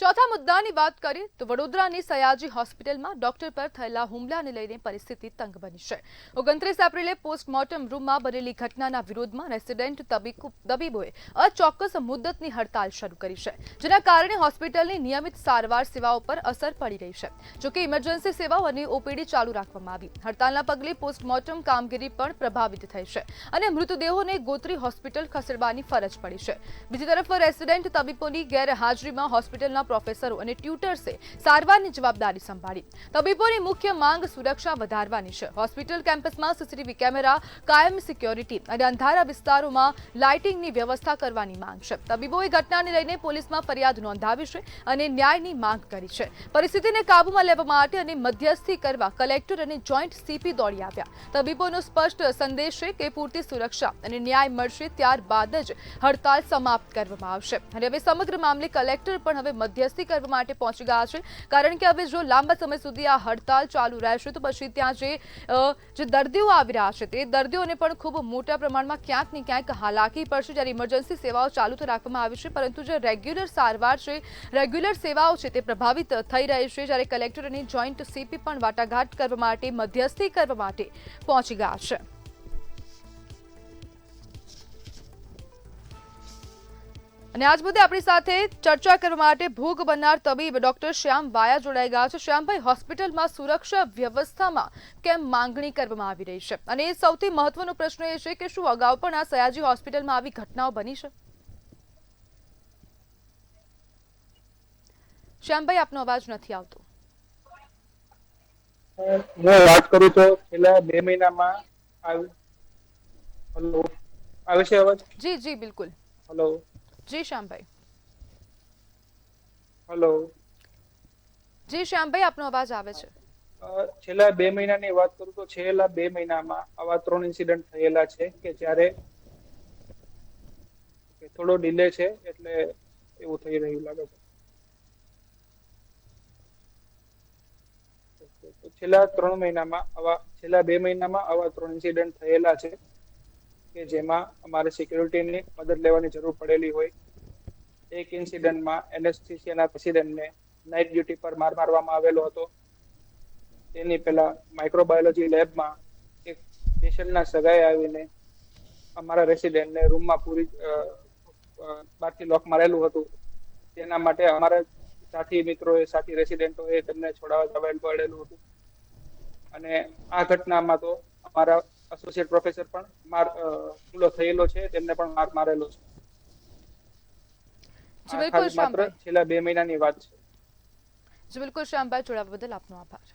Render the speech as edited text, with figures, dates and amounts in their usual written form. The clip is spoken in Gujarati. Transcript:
ચોથા મુદ્દાની વાત કરીએ તો વડોદરાની સયાજી હોસ્પિટલમાં ડોક્ટર પર થયેલા હુમલાને લઈને પરિસ્થિતિ તંગ બની છે। 29 એપ્રિલે પોસ્ટમોર્ટમ રૂમમાં બનેલી ઘટનાના વિરોધમાં રેસિડેન્ટ તબીબોએ અચોક્કસ મુદ્દતની હડતાલ શરૂ કરી છે, જેના કારણે હોસ્પિટલની નિયમિત સારવાર સેવાઓ પર અસર પડી રહી છે। જોકે ઇમરજન્સી સેવાઓ અને ઓપીડી ચાલુ રાખવામાં આવી। હડતાલના પગલે પોસ્ટમોર્ટમ કામગીરી પણ પ્રભાવિત થઈ છે અને મૃતદેહોને ગોત્રી હોસ્પિટલ ખસેડવાની ફરજ પડી છે। બીજી તરફ રેસિડેન્ટ તબીબોની ગેરહાજરીમાં હોસ્પિટલના પ્રોફેસરો અને ટ્યુટર્સે સારવારની જવાબદારી સંભાળી। તબીબોની મુખ્ય માંગ સુરક્ષા વધારવાની છે। હોસ્પિટલ કેમ્પસમાં સીસીટીવી કેમેરા, કાયમ સિક્યોરિટી અને અંધારા વિસ્તારોમાં લાઇટિંગની વ્યવસ્થા કરવાની માંગ છે। તબીબોએ ઘટનાને લઈને પોલીસમાં ફરિયાદ નોંધાવી છે અને ન્યાયની માંગ કરી છે। પરિસ્થિતિને કાબૂમાં લેવા માટે અને મધ્યસ્થી કરવા કલેક્ટર અને જોઈન્ટ સીપી દોડી આવ્યા। તબીબોનો સ્પષ્ટ સંદેશ છે કે પૂરતી સુરક્ષા અને ન્યાય મળશે ત્યારબાદ જ હડતાલ સમાપ્ત કરવામાં આવશે અને હવે સમગ્ર મામલે કલેક્ટર પણ હવે મધ્યસ્થી કરવા માટે પહોંચી ગયા છે, કારણ કે હવે જો લાંબા સમય સુધી આ હડતાલ ચાલુ રહેશે તો પછી ત્યાં જે દર્દીઓ આવી રહ્યા છે તે દર્દીઓને પણ ખૂબ મોટા પ્રમાણમાં ક્યાંક ને ક્યાંક હાલાકી પડશે। જ્યારે ઇમરજન્સી સેવાઓ ચાલુ તો રાખવામાં આવી છે, પરંતુ જે રેગ્યુલર સારવાર છે, રેગ્યુલર સેવાઓ છે તે પ્રભાવિત થઈ રહી છે। જ્યારે કલેક્ટર અને જોઈન્ટ સીપી પણ વાટાઘાટ કરવા માટે મધ્યસ્થી કરવા માટે પહોંચી ગયા છે। અને આજ મુદ્દે આપણી સાથે ચર્ચા કરવા માટે ભોગ બનનાર તબીબ ડોક્ટર શ્યામ વાયા જોડાઈ ગયા છે। શ્યામભાઈ, હોસ્પિટલમાં સુરક્ષા વ્યવસ્થામાં કેમ માંગણી કરવામાં આવી રહી છે, અને સૌથી મહત્વનો પ્રશ્ન એ છે કે શું અગાઉ પણ આ સયાજી હોસ્પિટલમાં આવી ઘટનાઓ બની છે? શ્યામભાઈ, આપનો અવાજ નથી આવતો। હું વાત કરું તો છેલ્લા 2 મહિનામાં હેલો આવે છે અવાજ? જી જી બિલકુલ। હેલો જી શ્યામભાઈ। હેલો જી શ્યામભાઈ, આપનો અવાજ આવે છે। છેલ્લા 2 મહિનાની વાત કરું તો છેલ્લા 2 મહિનામાં આવા 3 ઇન્સિડન્ટ થયેલા છે કે જ્યારે થોડો ડિલે છે, એટલે એવું થઈ રહ્યું લાગે છે। છેલ્લા 2 મહિનામાં આવા 3 ઇન્સિડન્ટ થયેલા છે કે જેમાં અમારે સિક્યુરિટીની મદદ લેવાની જરૂર પડેલી હોય। એક ઇન્સિડન્ટમાં એનેસ્થેસિયાના પેશન્ટને નાઇટ ડ્યુટી પર મારવામાં આવેલો હતો। તેની પહેલા માઇક્રોબાયોલોજી લેબમાં એક પેશન્ટના સગાએ આવીને અમારા રેસિડેન્ટને રૂમમાં બહારથી લોક મારેલું હતું। તેના માટે અમારા સાથી રેસિડેન્ટોએ તેમને છોડાવવા જવાનું પડેલું હતું। અને આ ઘટનામાં તો અમારા એસોસિએટ પ્રોફેસર પણ હુમલો થયેલો છે, તેમને પણ માર મારેલો છે। જી આ બિલકુલ ખાલી માત્ર શ્યામભાઈ। છેલ્લા 2 મહિનાની વાત છે। જી બિલકુલ શ્યામભાઈ, જોડાવા બદલ આપનો આભાર।